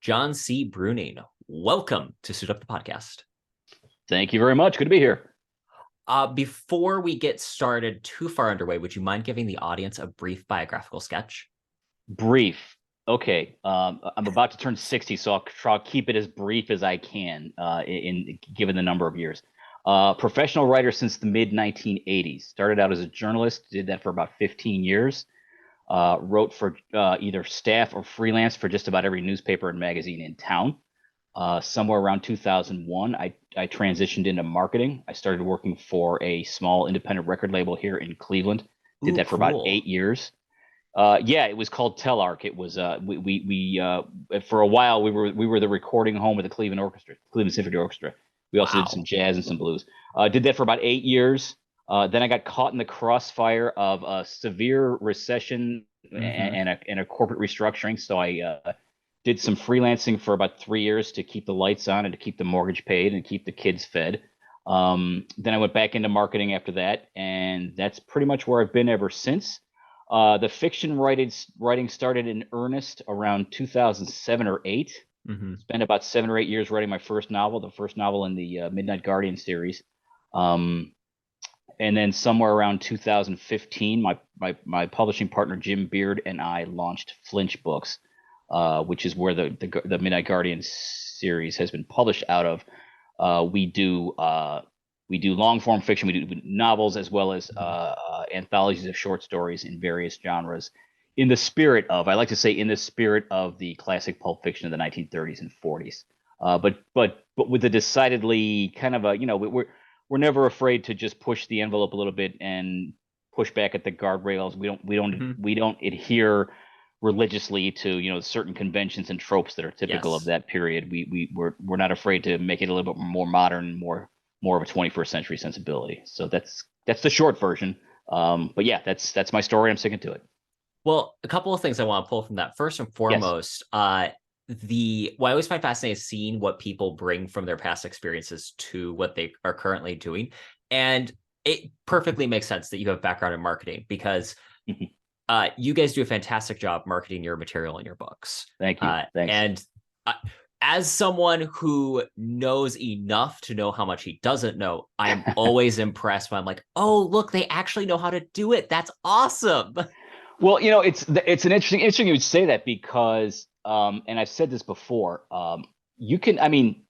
John C. Bruening. Welcome to Suit Up the Podcast. Thank you very much. Good to be here. Before we get started too far underway, would you mind giving the audience a brief biographical sketch? Brief. Okay. I'm about to turn 60, so I'll try to keep it as brief as I can given the number of years. Professional writer since the mid 1980s. Started out as a journalist, did that for about 15 years. Wrote for either staff or freelance for just about every newspaper and magazine in town. Somewhere around 2001, I transitioned into marketing. I started working for a small independent record label here in Cleveland. Did that for about 8 years. Yeah, it was called Telarc. It was we for a while we were the recording home of the Cleveland Orchestra, Cleveland Symphony Orchestra. We also did some jazz and some blues. Did that for about 8 years. Then I got caught in the crossfire of a severe recession and a corporate restructuring. So I did some freelancing for about 3 years to keep the lights on and to keep the mortgage paid and keep the kids fed. Then I went back into marketing after that, and that's pretty much where I've been ever since. The fiction writing started in earnest around 2007 or 8. Spent about 7 or 8 years writing my first novel, the first novel in the Midnight Guardian series. And then somewhere around 2015, my publishing partner Jim Beard and I launched Flinch Books, which is where the Midnight Guardian series has been published out of. We do long form fiction, we do novels as well as anthologies of short stories in various genres. In the spirit of, I like to say, in the spirit of the classic pulp fiction of the 1930s and 40s, but with a decidedly kind of a, we're never afraid to just push the envelope a little bit and push back at the guardrails. We don't adhere religiously to certain conventions and tropes that are typical of that period. We're not afraid to make it a little bit more modern, more of a 21st century sensibility. So that's the short version. But yeah, that's my story. I'm sticking to it. Well, a couple of things I want to pull from that. First and foremost, what I always find fascinating is seeing what people bring from their past experiences to what they are currently doing. And it perfectly makes sense that you have background in marketing because you guys do a fantastic job marketing your material in your books. Thank you. Thanks. And as someone who knows enough to know how much he doesn't know, I'm always impressed when I'm like, oh, look, they actually know how to do it. That's awesome. Well, it's an interesting you would say that because and I've said this before, you can, I mean,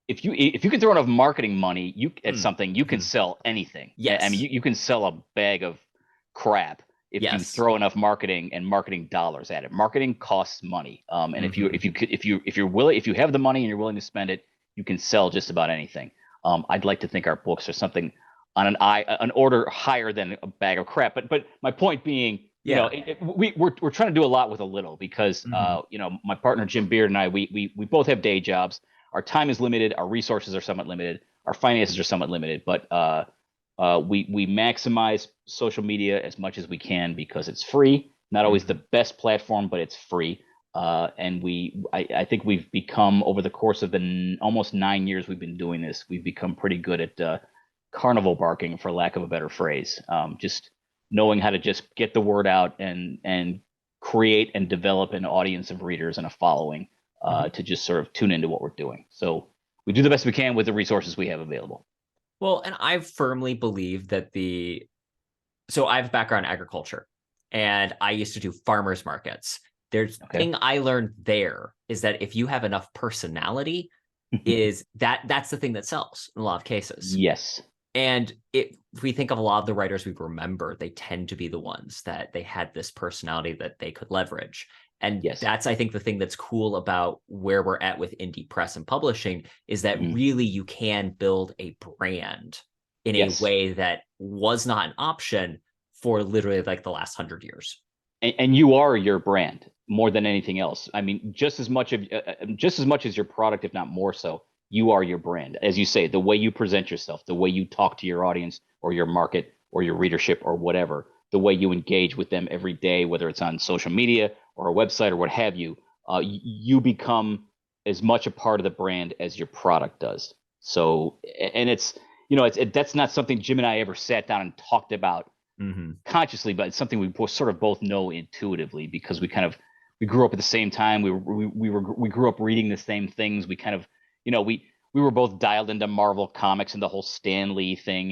if you can throw enough marketing money at something, you can sell anything. Yes. I mean, you can sell a bag of crap if you throw enough marketing dollars at it. Marketing costs money. And if you have the money and you're willing to spend it, you can sell just about anything. I'd like to think our books are something on an order higher than a bag of crap. But my point being, we're trying to do a lot with a little because my partner Jim Beard and I we both have day jobs. Our time is limited, our resources are somewhat limited, our finances are somewhat limited, but we maximize social media as much as we can because it's free. Not always the best platform, but it's free. And I think we've become, over the course of the almost 9 years we've been doing this, we've become pretty good at carnival barking, for lack of a better phrase. Just knowing how to just get the word out and create and develop an audience of readers and a following to just sort of tune into what we're doing. So we do the best we can with the resources we have available. Well, and I firmly believe that so I have a background in agriculture and I used to do farmers markets. There's thing I learned there is that if you have enough personality, that's the thing that sells in a lot of cases. Yes. And if we think of a lot of the writers we remember, they tend to be the ones that they had this personality that they could leverage. And that's, I think, the thing that's cool about where we're at with indie press and publishing is that really you can build a brand in a way that was not an option for literally like the last 100 years. And you are your brand more than anything else. I mean, just as much as your product, if not more so. You are your brand. As you say, the way you present yourself, the way you talk to your audience or your market or your readership or whatever, the way you engage with them every day, whether it's on social media or a website or what have you, you become as much a part of the brand as your product does. So, and that's not something Jim and I ever sat down and talked about consciously, but it's something we sort of both know intuitively because we grew up at the same time. We grew up reading the same things. We kind of, we were both dialed into Marvel Comics and the whole Stan Lee thing,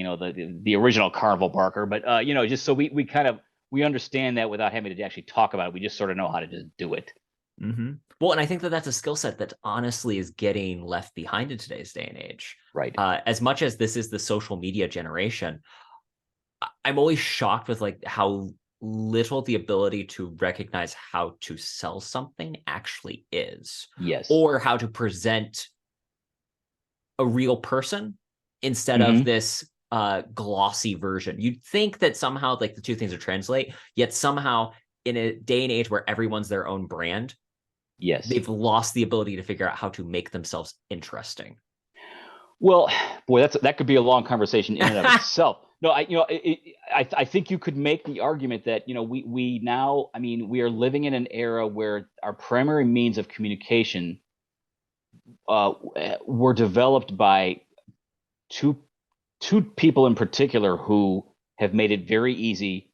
the original Carnival Barker. But just so we kind of we understand that without having to actually talk about it. We just sort of know how to just do it. Mm-hmm. Well, and I think that that's a skill set that honestly is getting left behind in today's day and age. Right. As much as this is the social media generation, I'm always shocked with like how little the ability to recognize how to sell something actually is. Yes. Or how to present a real person instead of this glossy version. You'd think that somehow like the two things would translate, yet somehow in a day and age where everyone's their own brand, yes, they've lost the ability to figure out how to make themselves interesting. Well, boy, that could be a long conversation in and of itself. No, I think you could make the argument that we now, I mean, we are living in an era where our primary means of communication were developed by two people in particular who have made it very easy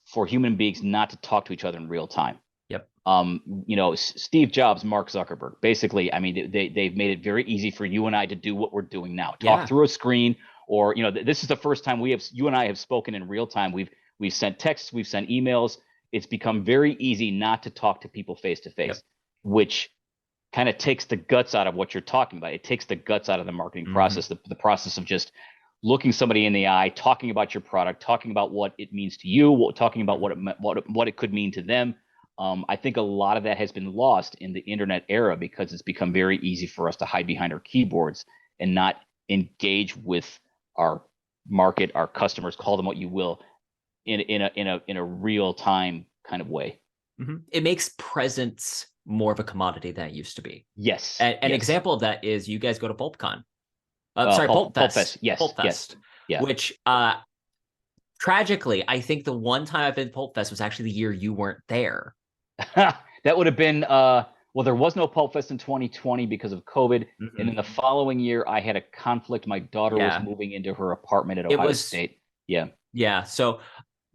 for human beings not to talk to each other in real time. Yep. Steve Jobs, Mark Zuckerberg, basically, I mean, they've made it very easy for you and I to do what we're doing now. Talk through a screen, or, this is the first time you and I have spoken in real time. We've sent texts, we've sent emails. It's become very easy not to talk to people face to face, which kind of takes the guts out of what you're talking about. It takes the guts out of the marketing process, the process of just looking somebody in the eye, talking about your product, talking about what it means to you, talking about what it could mean to them. I think a lot of that has been lost in the internet era because it's become very easy for us to hide behind our keyboards and not engage with our market, our customers, call them what you will, in a real time kind of way. Mm-hmm. It makes presence more of a commodity than it used to be. Yes. An example of that is you guys go to PulpCon. Pulp Fest. Yes. Pulp Fest. Yeah. Which tragically, I think the one time I've been to Pulp Fest was actually the year you weren't there. That would have been well, there was no Pulp Fest in 2020 because of COVID. And in the following year, I had a conflict. My daughter was moving into her apartment at Ohio State. Yeah. Yeah. So,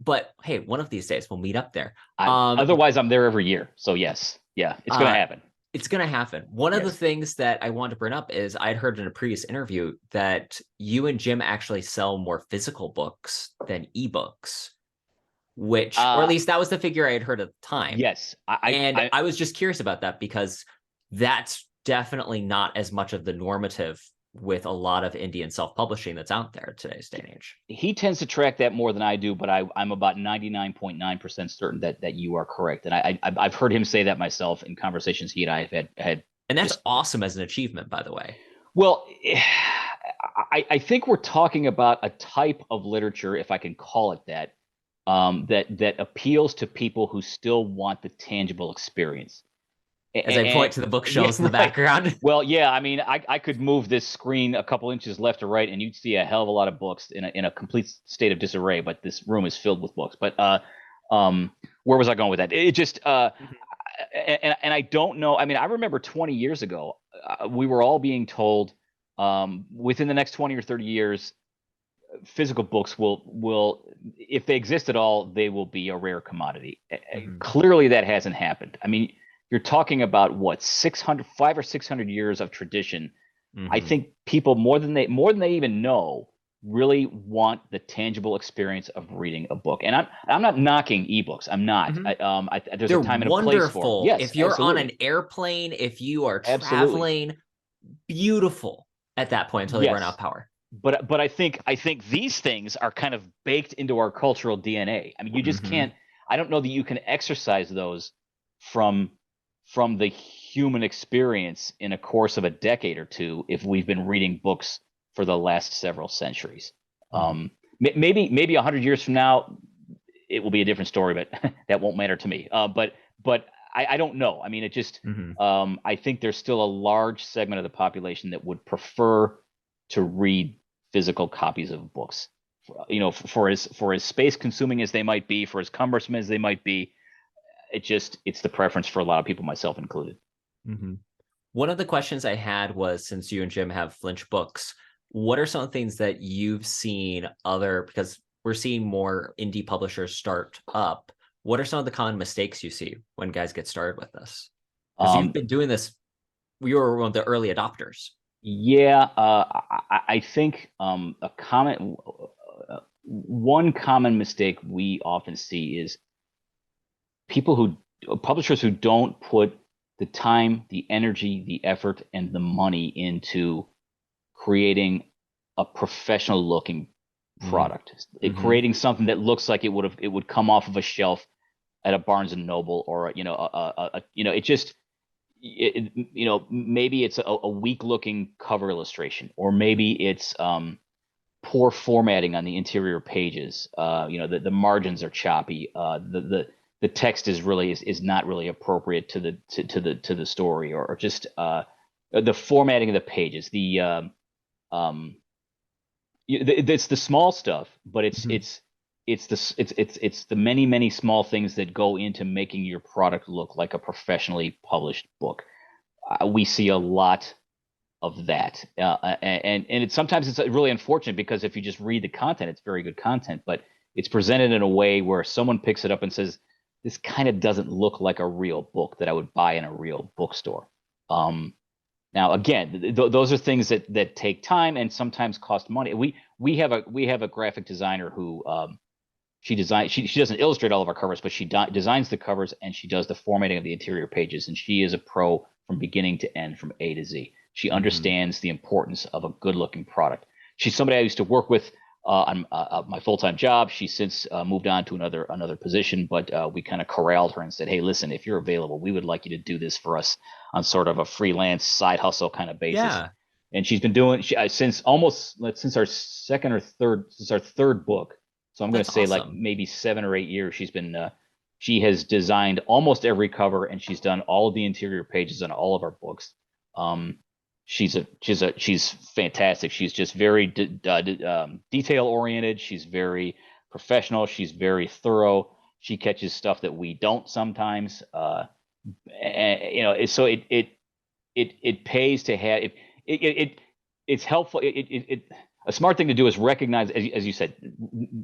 but hey, one of these days we'll meet up there. Otherwise, I'm there every year. So yes. Yeah, it's going to happen. It's going to happen. One of the things that I wanted to bring up is I'd heard in a previous interview that you and Jim actually sell more physical books than ebooks, which, or at least that was the figure I had heard at the time. Yes. I was just curious about that because that's definitely not as much of the normative with a lot of indie and self-publishing that's out there today's day and age. He tends to track that more than I do, but I'm about 99.9% certain that you are correct. And I've heard him say that myself in conversations he and I have had. And that's awesome as an achievement, by the way. Well, I think we're talking about a type of literature, if I can call it that, that appeals to people who still want the tangible experience. As I point to the bookshelves in the background. Well, yeah, I mean, I could move this screen a couple inches left or right, and you'd see a hell of a lot of books in a complete state of disarray. But this room is filled with books. But where was I going with that? It just and I don't know. I mean, I remember 20 years ago, we were all being told within the next 20 or 30 years, physical books will, if they exist at all, they will be a rare commodity. Clearly, that hasn't happened. I mean, you're talking about what 500 or 600 years of tradition. I think people more than they even know really want the tangible experience of reading a book. And I'm not knocking ebooks. I'm not. There's They're a time and a place for it. Yes, if you're on an airplane, if you are traveling, beautiful at that point until they run out of power. But I think these things are kind of baked into our cultural DNA. I mean, you just can't. I don't know that you can exercise those from the human experience in a course of a decade or two if we've been reading books for the last several centuries. Maybe 100 years from now it will be a different story, but that won't matter to me. But I don't know. I mean, it just I think there's still a large segment of the population that would prefer to read physical copies of books. For as space consuming as they might be, for as cumbersome as they might be, it's the preference for a lot of people, myself included. One of the questions I had was, since you and Jim have Flinch books, what are some things that you've seen because we're seeing more indie publishers start up. what are some of the common mistakes you see when guys get started with this? Because you've been doing this, you were one of the early adopters. Yeah, I think one common mistake we often see is publishers who don't put the time, the energy, the effort, and the money into creating a professional looking product, creating something that looks like it would come off of a shelf at a Barnes and Noble, or maybe it's a weak looking cover illustration, or maybe it's poor formatting on the interior pages. The margins are choppy. The text is not really appropriate to the story, or just the formatting of the pages. It's the small stuff, but it's the many small things that go into making your product look like a professionally published book. We see a lot of that, and sometimes it's really unfortunate, because if you just read the content, it's very good content, but it's presented in a way where someone picks it up and says, this kind of doesn't look like a real book that I would buy in a real bookstore. Now, again, those are things that take time and sometimes cost money. We have a graphic designer who she doesn't illustrate all of our covers, but she designs the covers, and she does the formatting of the interior pages, and she is a pro from beginning to end, from A to Z. She understands the importance of a good-looking product. She's somebody I used to work with on my full-time job. She's since moved on to another position, but we kind of corralled her and said, hey, listen, if you're available, we would like you to do this for us on sort of a freelance side hustle kind of basis. Yeah. And she's been doing since our third book. So I'm going to say awesome. Like maybe 7 or 8 years. She has designed almost every cover, and she's done all of the interior pages on all of our books. She's fantastic. She's just very detail oriented. She's very professional. She's very thorough. She catches stuff that we don't sometimes. So it pays to have it's helpful. A smart thing to do is recognize, as you said,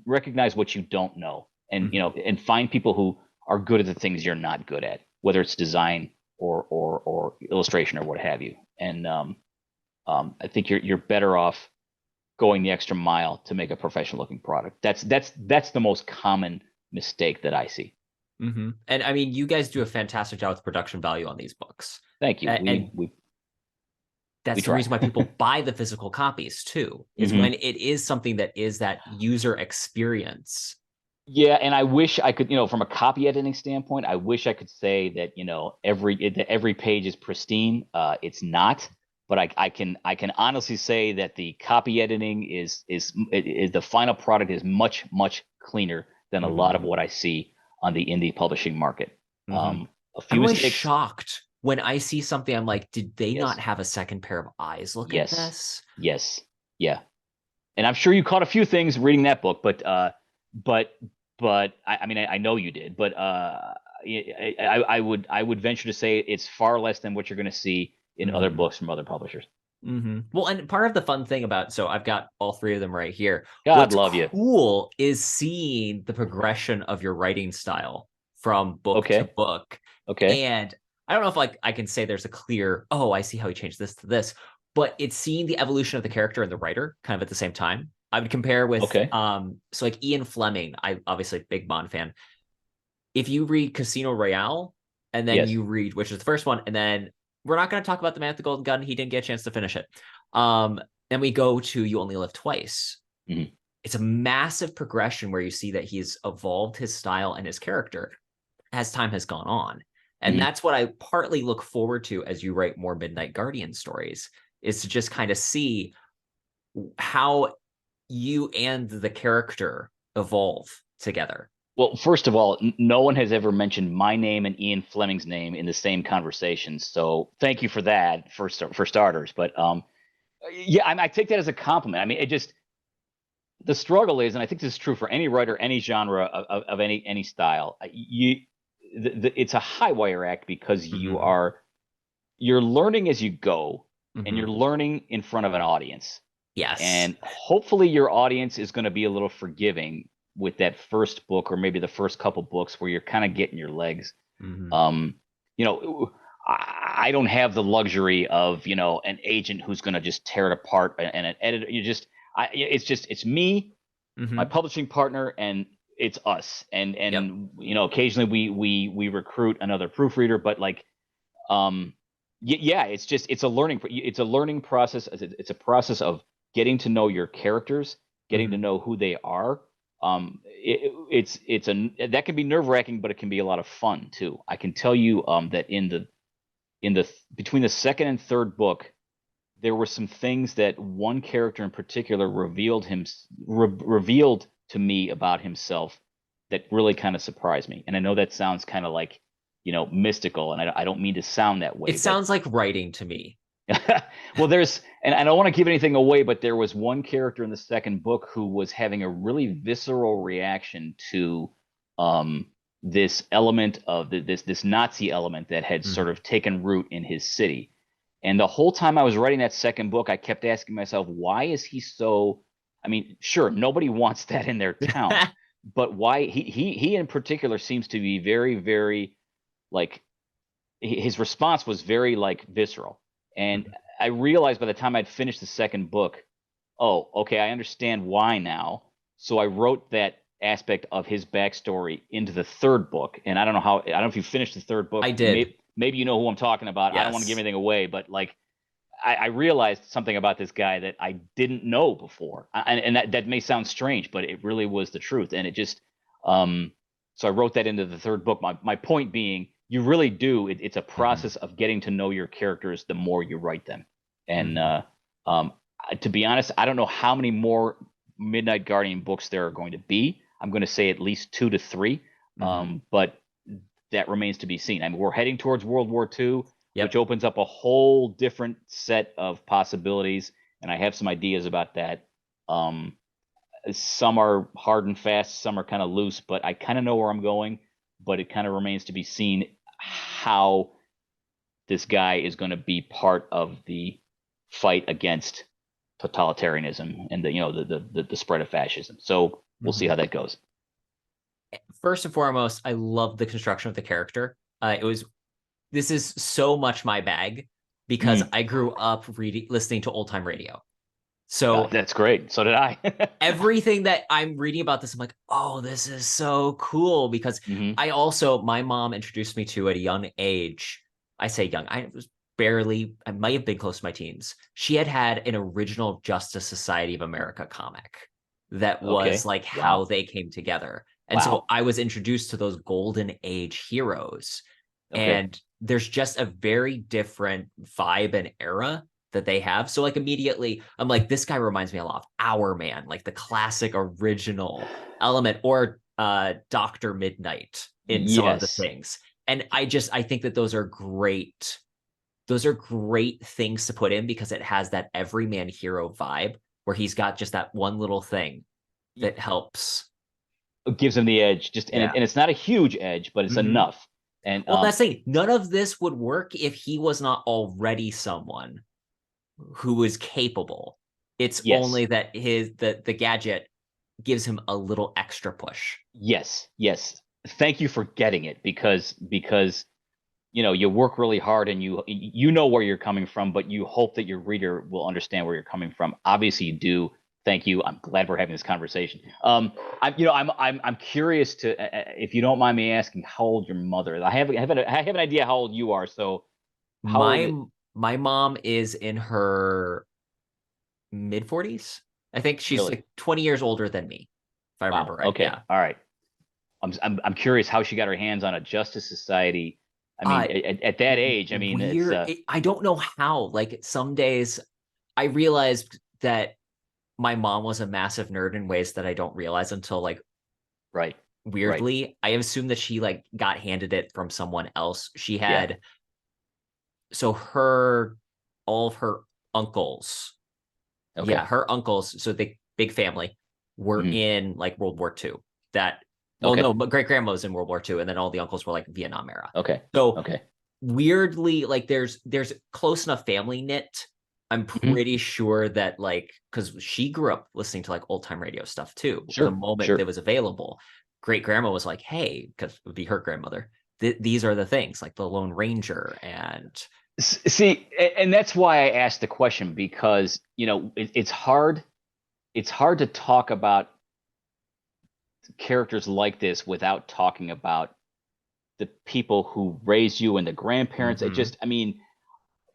recognize what you don't know, and and find people who are good at the things you're not good at, whether it's design or illustration or what have you. And I think you're better off going the extra mile to make a professional looking product. That's the most common mistake that I see. And I mean, you guys do a fantastic job with production value on these books. Thank you. That's the reason why people buy the physical copies too, is when it is something that is that user experience. Yeah, and I wish I could, from a copy editing standpoint, I wish I could say that every page is pristine. It's not, but I can honestly say that the copy editing is the final product is much cleaner than a lot of what I see on the indie publishing market. I'm always shocked when I see something. I'm like, did they not have a second pair of eyes look at this? Yes. Yeah. And I'm sure you caught a few things reading that book, but I mean, I know you did, but I would venture to say it's far less than what you're going to see in other books from other publishers. Well, and part of the fun thing so I've got all 3 of them right here. God love you. What's cool is seeing the progression of your writing style from book to book. Okay. And I don't know if I can say there's a clear, I see how he changed this to this, but it's seeing the evolution of the character and the writer kind of at the same time. I would compare with so like Ian Fleming. I obviously big Bond fan. If you read Casino Royale and then you read, which is the first one, and then we're not going to talk about The Man with the Golden Gun. He didn't get a chance to finish it. Then we go to You Only Live Twice. It's a massive progression where you see that he's evolved his style and his character as time has gone on. And that's what I partly look forward to as you write more Midnight Guardian stories, is to just kind of see how you and the character evolve together. Well, first of all, no one has ever mentioned my name and Ian Fleming's name in the same conversation. So thank you for that, for starters. But I take that as a compliment. I mean, the struggle is, and I think this is true for any writer, any genre of any style. It's a high wire act, because you're learning as you go, and you're learning in front of an audience. Yes. And hopefully your audience is going to be a little forgiving with that first book, or maybe the first couple books, where you're kind of getting your legs. Mm-hmm. You know, I don't have the luxury of, you know, an agent who's going to just tear it apart, and an editor. It's me, my Mm-hmm. publishing partner, and it's us. Yep. And you know, occasionally we recruit another proofreader, but like, yeah, it's a learning process. It's a process of getting to know your characters, getting to Mm-hmm. know who they are. That can be nerve-wracking, but it can be a lot of fun too. I can tell you that in the between the second and third book, there were some things that one character in particular revealed to me about himself that really kind of surprised me. And I know that sounds kind of like, you know, mystical, and I don't mean to sound that way, It but sounds like writing to me. well, and I don't want to give anything away, but there was one character in the second book who was having a really visceral reaction to this element of this Nazi element that had sort Mm-hmm. of taken root in his city. And the whole time I was writing that second book, I kept asking myself, why is he so? I mean, sure, nobody wants that in their town, but why he in particular seems to be very, very, like, his response was very, like, visceral. And I realized by the time I'd finished the second book, oh, okay, I understand why now. So I wrote that aspect of his backstory into the third book. And I don't know if you finished the third book. I did. Maybe you know who I'm talking about. I don't want to give Yes. anything away, but like, I realized something about this guy that I didn't know before. And that may sound strange, but it really was the truth. And it just, so I wrote that into the third book. My point being, you really do. It's a Mm-hmm. process of getting to know your characters the more you write them. And Mm-hmm. um, to be honest, I don't know how many more Midnight Guardian books there are going to be. I'm going to say at least 2 to 3, Mm-hmm. but that remains to be seen. I mean, we're heading towards World War II, which Yep. opens up a whole different set of possibilities, and I have some ideas about that. Um, some are hard and fast, some are kind of loose, but I kind of know where I'm going. But it kind of remains to be seen how this guy is going to be part of the fight against totalitarianism and the, you know, the spread of fascism. So we'll see Mm-hmm. how that goes. First and foremost, I love the construction of the character. This is so much my bag because Mm. I grew up listening to old time radio. So That's great. So did I. everything that I'm reading about this, I'm like, oh, this is so cool because Hmm. my mom introduced me to at a young age. I say young, I might have been close to my teens. She had an original Justice Society of America comic that was Okay. like how Wow. they came together. And so Wow. I was introduced to those golden age heroes. Okay. And there's just a very different vibe and era that they have. So like immediately I'm like, this guy reminds me a lot of Our Man, like the classic original element, or Dr. Midnight in some of the Yes. things. And I think that those are great things to put in because it has that everyman hero vibe where he's got just that one little thing that helps. It gives him the edge. Just Yeah. and it's not a huge edge, but it's Mm-hmm. enough. And Well, that's the thing. None of this would work if he was not already someone who is capable. It's yes. only that the gadget gives him a little extra push. Yes. Yes. Thank you for getting it, because you know, you work really hard and you know where you're coming from, but you hope that your reader will understand where you're coming from. Obviously you do. Thank you. I'm glad we're having this conversation. I'm curious to, if you don't mind me asking, how old your mother is. I have an idea how old you are. So how old My my mom is in her mid 40s. I think she's really? like 20 years older than me, if I remember Wow. right. Okay. Yeah. All right. I'm curious how she got her hands on a Justice Society. I Uh mean, at that age, I mean, it's weird. I don't know how. Like some days I realized that my mom was a massive nerd in ways that I don't realize until like right. Right. weirdly. I assume that she like got handed it from someone else. She Yeah. had so her all of her uncles, yeah, Okay. her uncles, so the big family were Mhm. in like World War II. That well, Okay. no, but great grandma was in World War II, and then all the uncles were like Vietnam era. Okay. So Okay. weirdly, like there's close enough family knit I'm pretty sure that like, because she grew up listening to like old time radio stuff too. The Sure, moment sure. that was available, great grandma was like, "Hey," because it would be her grandmother. These are the things like the Lone Ranger and See, and that's why I asked the question, because it's hard. It's hard to talk about characters like this without talking about the people who raised you and the grandparents. It Mhm. just, I mean,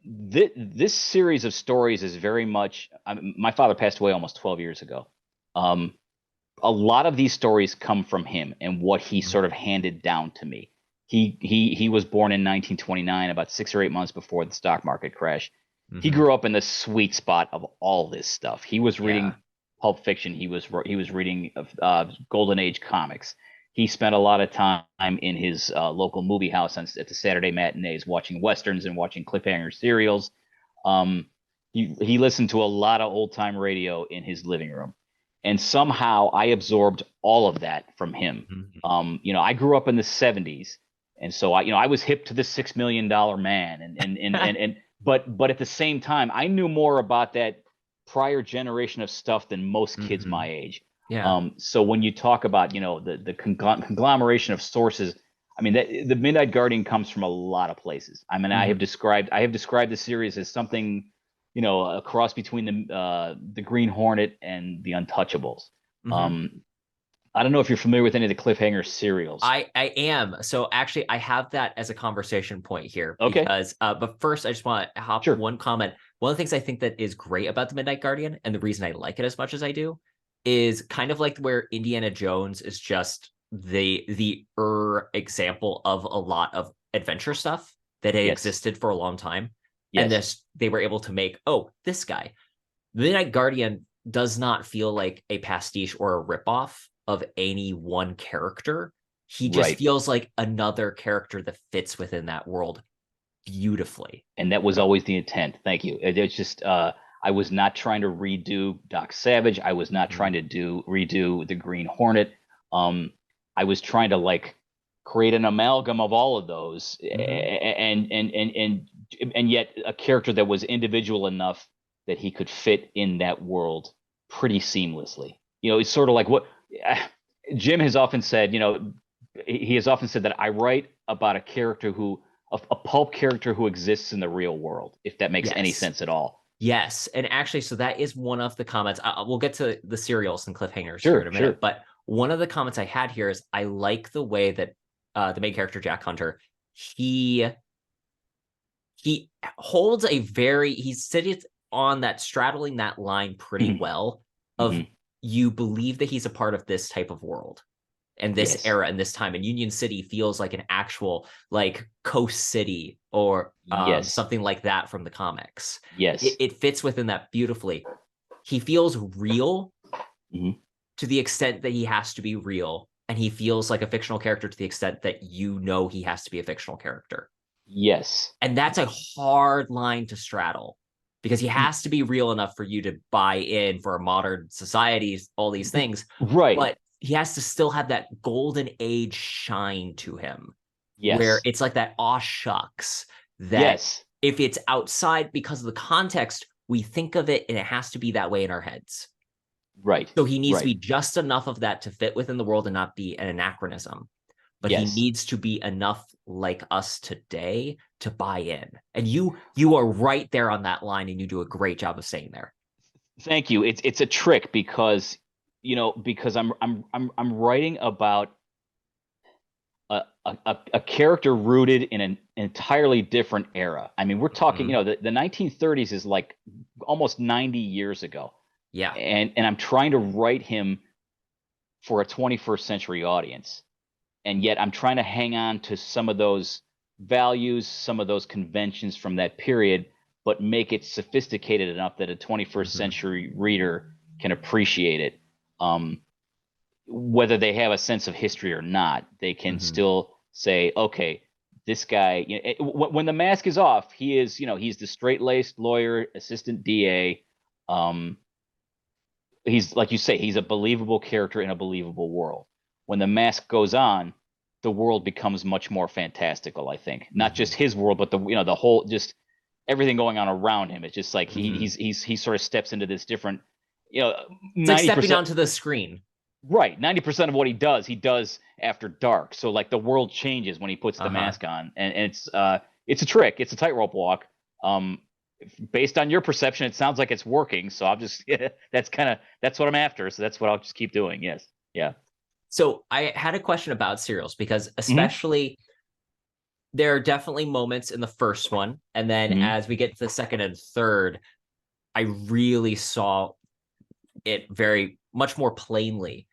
this series of stories is very much. My father passed away almost 12 years ago. Um, a lot of these stories come from him and what he sort of Mhm. handed down to me. He was born in 1929, about 6 or 8 months before the stock market crash. He Mhm. grew up in the sweet spot of all this stuff. He was Yeah. reading Pulp Fiction. He was reading Golden Age comics. He spent a lot of time in his local movie house at the Saturday matinees, watching westerns and watching cliffhanger serials. Um, he listened to a lot of old time radio in his living room, and somehow I absorbed all of that from him. Mhm. I grew up in the '70s, and so I was hip to the $6 Million Man, but at the same time, I knew more about that prior generation of stuff than most kids my Mhm. age. Yeah. So when you talk about the conglomeration of sources, I mean the Midnight Guardian comes from a lot of places. I mean Mhm. I have described the series as something, a cross between the Green Hornet and the Untouchables. Mhm. Um, I don't know if you're familiar with any of the cliffhanger serials. I am. So actually, I have that as a conversation point here Okay, because, but first, I just want to hop sure. one comment. One of the things I think that is great about the Midnight Guardian, and the reason I like it as much as I do, is kind of like where Indiana Jones is just the example of a lot of adventure stuff that had Yes, existed for a long time, and yes, this they were able to make. Oh, this guy. The Midnight Guardian does not feel like a pastiche or a ripoff of any one character. He just right. feels like another character that fits within that world beautifully. And that was always the intent. Thank you. It's just I was not trying to redo Doc Savage. I was not Mm-hmm. trying to redo the Green Hornet. Um, I was trying to like create an amalgam of all of those, Mm-hmm. and yet a character that was individual enough that he could fit in that world pretty seamlessly. It's sort of like what Jim has often said. He has often said that I write about a character a pulp character who exists in the real world, if that makes any Yes. sense at all. Yes. And actually, so that is one of the comments. We'll get to the serials and cliffhangers here in Sure, a minute. sure. But one of the comments I had here is I like the way that the main character, Jack Hunter, he he holds a very he's sitting on that straddling that line pretty Mhm, well of mhm. you believe that he's a part of this type of world and this Yes, era and this time, and Union City feels like an actual like coast city or yes, something like that from the comics. it, yes. it fits within that beautifully. He feels real Mhm. to the extent that he has to be real, and he feels like a fictional character to the extent that he has to be a fictional character. Yes. And that's a hard line to straddle because he Y- has to be real enough for you to buy in for a modern society, all these things, Right. but he has to still have that golden age shine to him where Yes. it's like that aw shucks that Yes. if it's outside because of the context, we think of it and it has to be that way in our heads. Right. So he needs to Right. be just enough of that to fit within the world and not be an anachronism, but he Yes. needs to be enough like us today to buy in. And you are right there on that line, and you do a great job of saying there. Thank you. It's a trick because because I'm writing about a character rooted in an entirely different era. I mean, we're talking, Mhm. the 1930s is like almost 90 years ago. Yeah. And I'm trying to write him for a 21st century audience. And yet I'm trying to hang on to some of those values, some of those conventions from that period, but make it sophisticated enough that a 21st Hmm. century reader can appreciate it. Um, Whether they have a sense of history or not, they can Hmm. still say, okay, this guy, when the mask is off, he's the straight laced lawyer, assistant DA. Um, he's like you say, he's a believable character in a believable world. When the mask goes on, the world becomes much more fantastical. I think not Hmm. just his world, but the whole just. everything going on around him. It's just like he sort of steps into this different, It's like stepping 90%. onto the screen. Right. 90% of what he does after dark. So like the world changes when he puts the mask on. And it's a trick. It's a tightrope walk. Based on your perception, it sounds like it's working. So I'll just that's what I'm after. So that's what I'll just keep doing. Yes. Yeah. So I had a question about serials because especially there are definitely moments in the first one, and then as we get to the second and third, I really saw it very much more plainly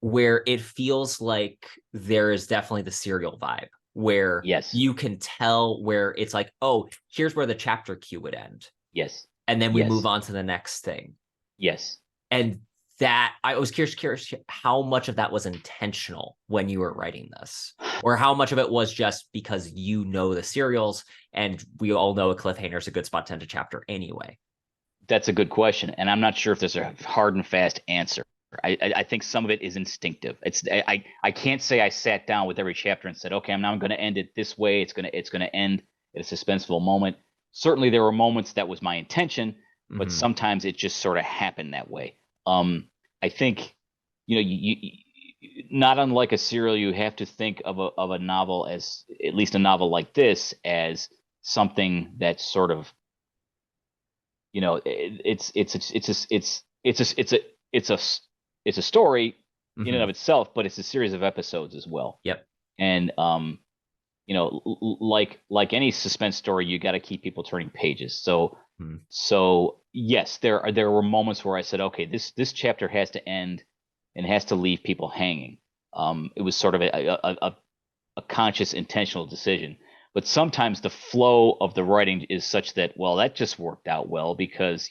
where it feels like there is definitely the serial vibe where you can tell where it's like, oh, here's where the chapter queue would end. Yes. And then we move on to the next thing. Yes. And that I was curious how much of that was intentional when you were writing this, or how much of it was just because you know the serials and we all know a cliffhanger is a good spot to end a chapter anyway. That's a good question, and I'm not sure if there's a hard and fast answer. I think some of it is instinctive. I can't say I sat down with every chapter and said, okay, I'm going to end it this way. It's going to end at a suspenseful moment. Certainly, there were moments that was my intention, but sometimes it just sort of happened that way. I think, you not unlike a serial, you have to think of a novel as, at least a novel like this, as something that's sort of, it's a story in and of itself, but it's a series of episodes as well. Yep. And like any suspense story, you got to keep people turning pages. So yes, there were moments where I said, okay, this chapter has to end and has to leave people hanging. It was sort of a conscious, intentional decision. But sometimes the flow of the writing is such that, well, that just worked out well because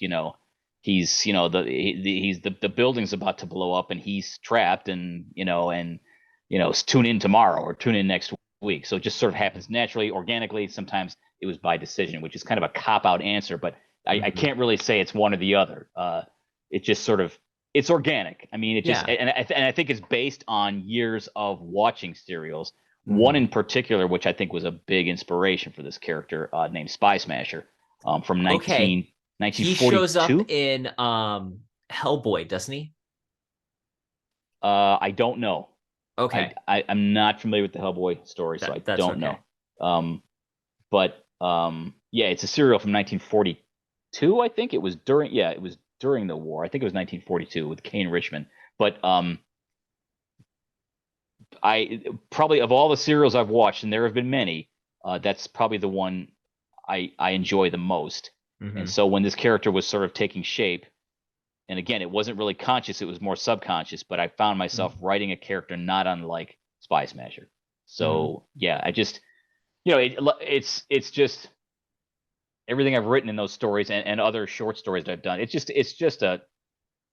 he's the building's about to blow up and he's trapped and tune in tomorrow or tune in next week. So it just sort of happens naturally, organically. Sometimes it was by decision, which is kind of a cop-out answer, but I can't really say it's one or the other. It just sort of, it's organic. I mean, it just, and I think it's based on years of watching serials. One in particular, which I think was a big inspiration for this character, named Spy Smasher, from 1942. He shows up in Hellboy, doesn't he? I don't know. Okay. I'm not familiar with the Hellboy story, so I don't know. But yeah, it's a serial from 1942. I think it was during the war. I think it was 1942 with Kane Richmond. But I probably, of all the serials I've watched, and there have been many, that's probably the one I enjoy the most. And so when this character was sort of taking shape, and again, it wasn't really conscious, it was more subconscious, but I found myself writing a character not unlike Spy Smasher. So yeah, I just, it's just everything I've written in those stories and other short stories that I've done. It's just I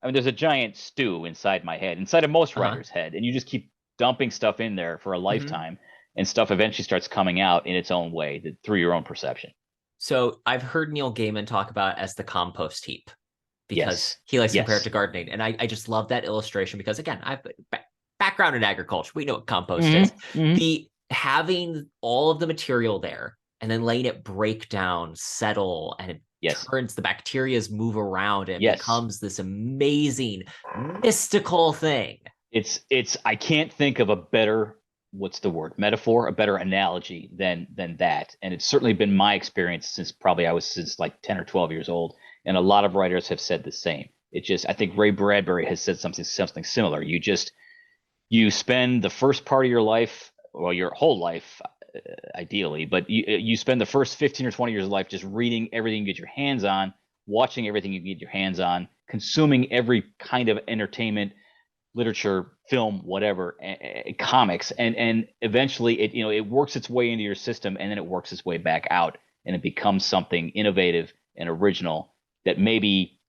mean, there's a giant stew inside my head, inside of most writers' head, and you just keep dumping stuff in there for a lifetime, and stuff eventually starts coming out in its own way through your own perception. So I've heard Neil Gaiman talk about it as the compost heap because he likes to compare it to gardening. And I just love that illustration because, again, I've background in agriculture. We know what compost is. The having all of the material there and then letting it break down, settle, and it turns, the bacterias move around and it becomes this amazing mystical thing. I can't think of a better, what's the word, metaphor, a better analogy than that. And it's certainly been my experience since like 10 or 12 years old. And a lot of writers have said the same. I think Ray Bradbury has said something similar. You spend the first part of your life, well, your whole life, ideally, but you spend the first 15 or 20 years of life just reading everything you get your hands on, watching everything you get your hands on, consuming every kind of entertainment, literature, film, whatever, comics, and eventually it works its way into your system, and then it works its way back out, and it becomes something innovative and original that maybe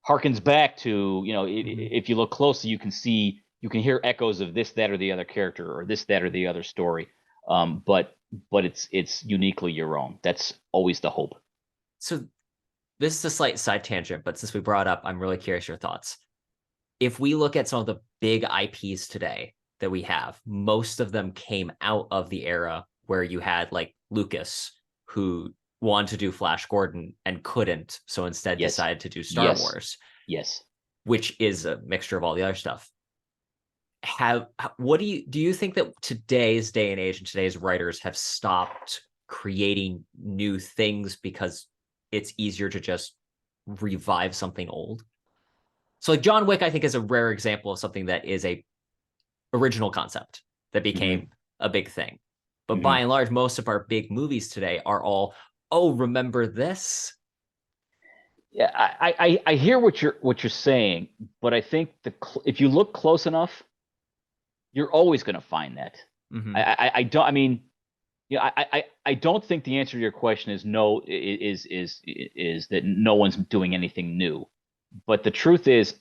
harkens back to, if you look closely, you can hear echoes of this, that, or the other character, or this, that, or the other story. But it's uniquely your own. That's always the hope. So this is a slight side tangent, but since we brought up, I'm really curious your thoughts. If we look at some of the big IPs today that we have, most of them came out of the era where you had like Lucas, who wanted to do Flash Gordon and couldn't, so instead Yes. decided to do Star Yes. Wars, Yes. which is a mixture of all the other stuff. What do you think that today's day and age and today's writers have stopped creating new things because it's easier to just revive something old? So like John Wick, I think, is a rare example of something that is a original concept that became a big thing. But by and large, most of our big movies today are all, oh, remember this? Yeah, I hear what you're saying, but I think if you look close enough, you're always going to find that. Mm-hmm. I don't. I mean, yeah, I don't think the answer to your question is no. Is that no one's doing anything new, but the truth is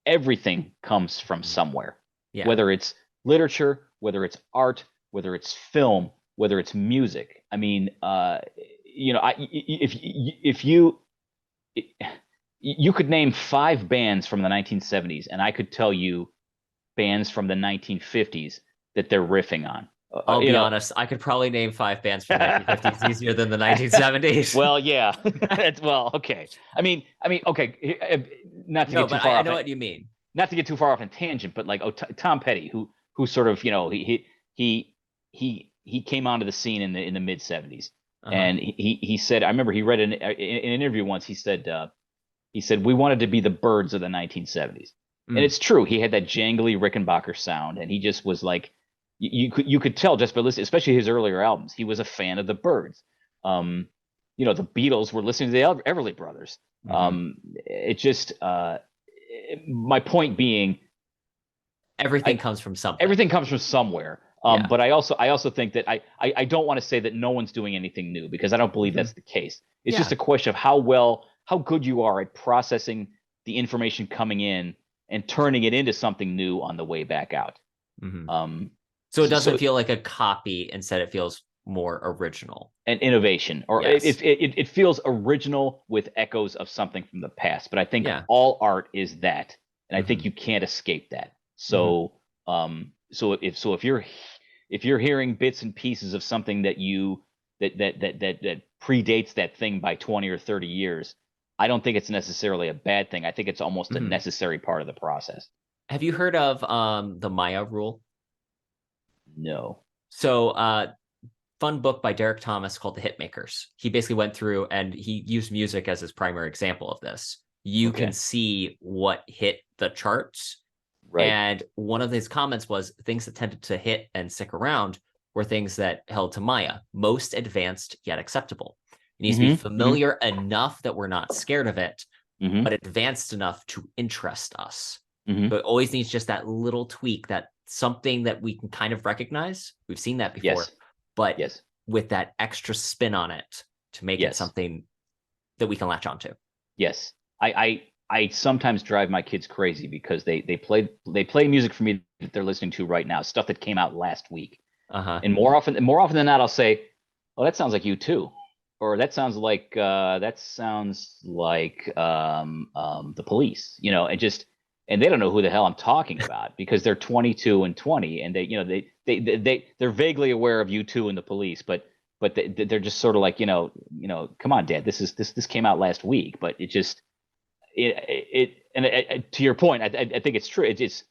everything comes from somewhere. Yeah. Whether it's literature, whether it's art, whether it's film, whether it's music. I mean, if you could name 5 bands from the 1970s, and I could tell you bands from the 1950s that they're riffing on. I'll be honest, I could probably name 5 bands from the 1950s easier than the 1970s. Well, yeah. Well, okay. I mean, okay. Not to get too far off. I know what you mean. Not to get too far off in tangent, but like Tom Petty, who sort of, he came onto the scene in the mid 70s, and he said, I remember he read in an interview once. He said we wanted to be the Byrds of the 1970s, and it's true. He had that jangly Rickenbacker sound, and he just was like, you could tell just by listening, especially his earlier albums. He was a fan of the Byrds. The Beatles were listening to the Everly Brothers. It just my point being, everything comes from something. Everything comes from somewhere. But I also think that I don't want to say that no one's doing anything new, because I don't believe that's the case. It's just a question of how good you are at processing the information coming in and turning it into something new on the way back out. So it doesn't feel like a copy. Instead, it feels more original. An innovation, or it feels original with echoes of something from the past. But I think all art is that, and I think you can't escape that. So, if you're hearing bits and pieces of something that predates that thing by 20 or 30 years, I don't think it's necessarily a bad thing. I think it's almost a necessary part of the process. Have you heard of the Maya rule? No. So, fun book by Derek Thomas called The Hitmakers. He basically went through and he used music as his primary example of this. You can see what hit the charts. Right. And one of his comments was things that tended to hit and stick around were things that held to Maya, most advanced yet acceptable. It needs to be familiar enough that we're not scared of it, but advanced enough to interest us. So it always needs just that little tweak, that something that we can kind of recognize. We've seen that before, but with that extra spin on it to make it something that we can latch onto. Yes. I sometimes drive my kids crazy because they play music for me that they're listening to right now, stuff that came out last week. And more often than not, I'll say, "Oh, that sounds like you too," or "That sounds like the Police," and they don't know who the hell I'm talking about because they're 22 and 20, and they're vaguely aware of U2 and the Police, but they're just sort of like, come on, Dad, this came out last week, but it just. To your point, I think it's true. It's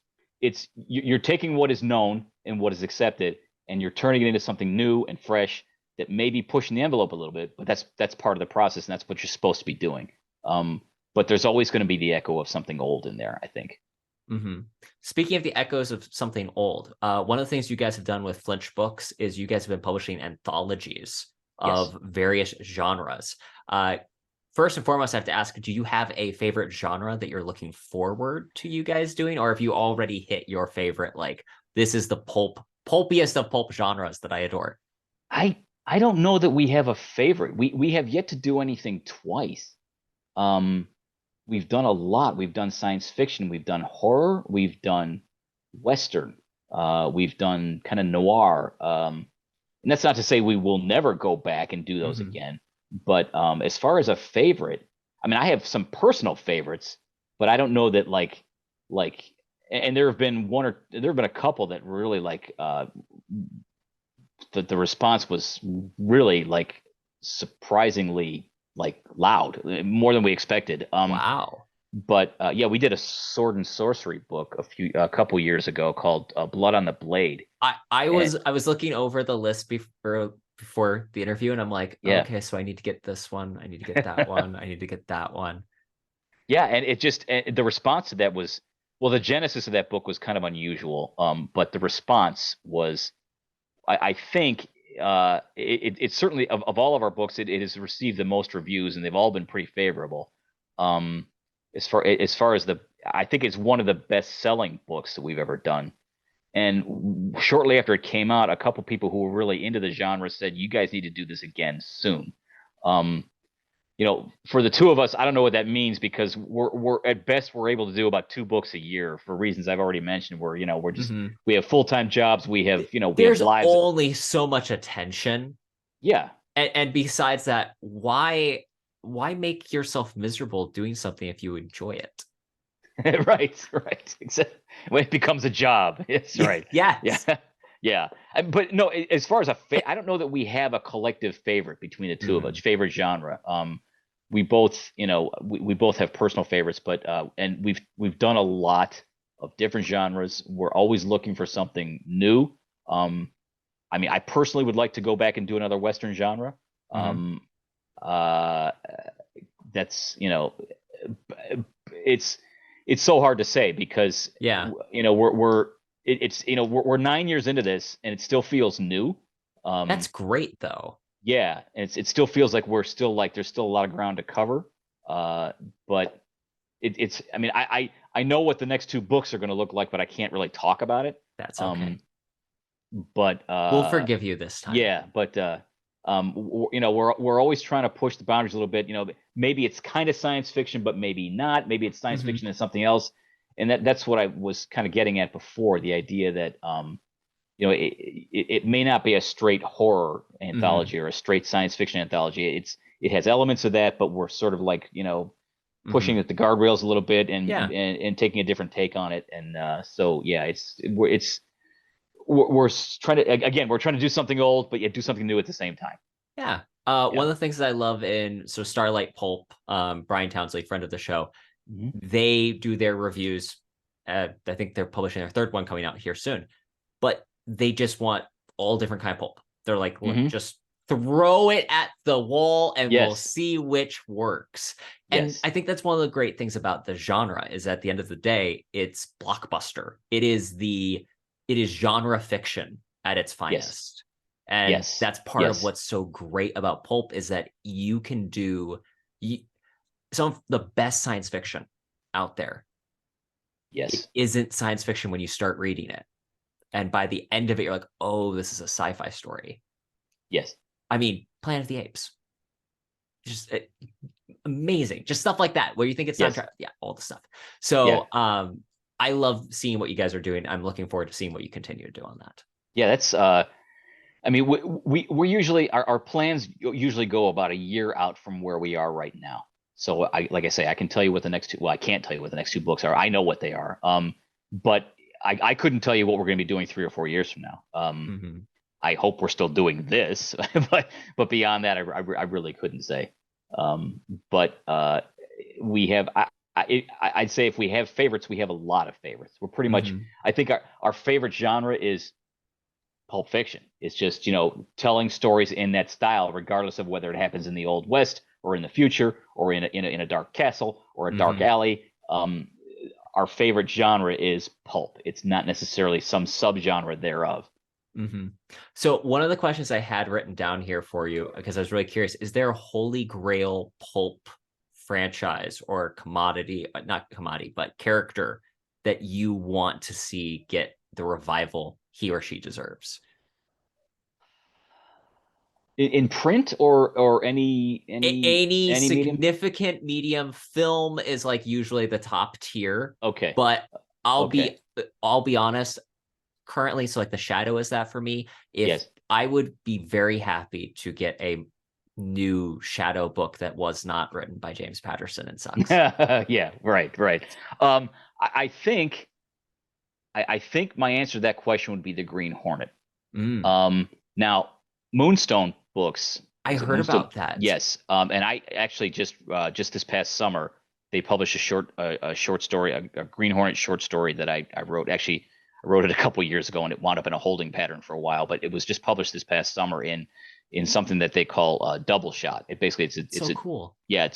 you're taking what is known and what is accepted, and you're turning it into something new and fresh that may be pushing the envelope a little bit, but that's part of the process, and that's what you're supposed to be doing. But there's always going to be the echo of something old in there, I think. Speaking of the echoes of something old, one of the things you guys have done with Flinch Books is you guys have been publishing anthologies of various genres. First and foremost, I have to ask, do you have a favorite genre that you're looking forward to you guys doing? Or have you already hit your favorite, like, this is the pulpiest of pulp genres that I adore? I don't know that we have a favorite. We have yet to do anything twice. We've done a lot. We've done science fiction. We've done horror. We've done Western. We've done kind of noir. And that's not to say we will never go back and do those again. But as far as a favorite, I mean, I have some personal favorites, but I don't know that like, and there have been a couple that really the response was really like surprisingly like loud, more than we expected. Wow. But yeah, we did a sword and sorcery book a couple years ago called Blood on the Blade. And I was looking over the list before the interview, and I'm like, yeah. okay, so I need to get this one, I need to get that one, I need to get that one. Yeah, and it just and the response to that was, well, the genesis of that book was kind of unusual. But the response was, I think it certainly of all of our books, it has received the most reviews, and they've all been pretty favorable. Um, as far as I think it's one of the best selling books that we've ever done. And shortly after it came out, a couple people who were really into the genre said, "You guys need to do this again soon." Um, for the two of us, I don't know what that means because we're at best we're able to do about 2 books a year for reasons I've already mentioned. Where Mhm. we have full-time jobs, we have There's lives. only so much attention, Yeah, and besides that, why make yourself miserable doing something if you enjoy it? right. Exactly. When it becomes a job, it's right. Yeah, Yes. yeah. But no, as far as I don't know that we have a collective favorite between the two of us. Mhm. Favorite genre. We both, we both have personal favorites, but and we've done a lot of different genres. We're always looking for something new. Um, I mean, I personally would like to go back and do another Western genre. Mhm. Um, uh, that's it's it's so hard to say because Yeah. we're 9 years into this and it still feels new. That's Um, great though. yeah, and it still feels like we're still like there's still a lot of ground to cover. But it's I mean I know what the next 2 books are going to look like, but I can't really talk about it. That's okay. Um, but We'll forgive you this time. yeah, but we're always trying to push the boundaries a little bit. Maybe it's kind of science fiction, but maybe not. Maybe it's science Mhm. fiction and something else. And that's what I was kind of getting at before, the idea that it may not be a straight horror Mhm. anthology or a straight science fiction anthology. It has elements of that, but we're sort of like pushing Mhm. at the guardrails a little bit Yeah. and taking a different take on it. And so yeah, we're trying to again we're trying to do something old but yet do something new at the same time. Yeah. Yeah. One of the things that I love in Starlight Pulp, Brian Townsley, friend of the show, Mhm. they do their reviews. I think they're publishing their third one coming out here soon, but they just want all different kind of pulp. They're like, look, Mhm. just throw it at the wall and we'll Yes. see which works. And Yes. I think that's one of the great things about the genre is at the end of the day, it's blockbuster. It is genre fiction at its Yes. finest. And Yes. that's part of Yes. what's so great about pulp is that you can do you, some of the best science fiction out there. It Yes. isn't science fiction when you start reading it. And by the end of it, you're like, oh, this is a sci-fi story. Yes. I mean, Planet of the Apes, just amazing, just stuff like that where you think it's time Yes. travel. Yeah, all the stuff. Yeah. So I love seeing what you guys are doing. I'm looking forward to seeing what you continue to do on that. Yeah. That's I mean we usually our plans usually go about a year out from where we are right now. So I like I say I can tell you what the next two well I can't tell you what the next 2 books are. I know what they are. But I couldn't tell you what we're going to be doing 3 or 4 years from now. Mm-hmm. I hope we're still doing this, but beyond that, I really couldn't say. Um, but we have I'd say if we have favorites, we have a lot of favorites. We're pretty much Mm-hmm. I think our favorite genre is pulp fiction. It's just telling stories in that style, regardless of whether it happens in the old west or in the future or in a dark castle or a dark Mm-hmm. alley. Our favorite genre is pulp. It's not necessarily some subgenre thereof. Mm-hmm. So one of the questions I had written down here for you, because I was really curious, is there a holy grail pulp franchise or commodity, not commodity, but character that you want to see get the revival he or she deserves? In print or any Any any medium. significant medium film is like usually the top tier, Okay. but I'll Okay. be I'll be honest, currently, so like the shadow is that for me. If Yes. I would be very happy to get a new shadow book that was not written by James Patterson and Sons. Yeah. Right. Right. Um, I think I think my answer to that question would be the Green Hornet. Mm. Now Moonstone books I Was it heard Moonstone? about that. Yes. And I actually just this past summer they published a short story, a Green Hornet short story that I wrote. Actually, I wrote it a couple years ago, and it wound up in a holding pattern for a while. But it was just published this past summer in something that they call Double Shot. It basically it's So a cool. yeah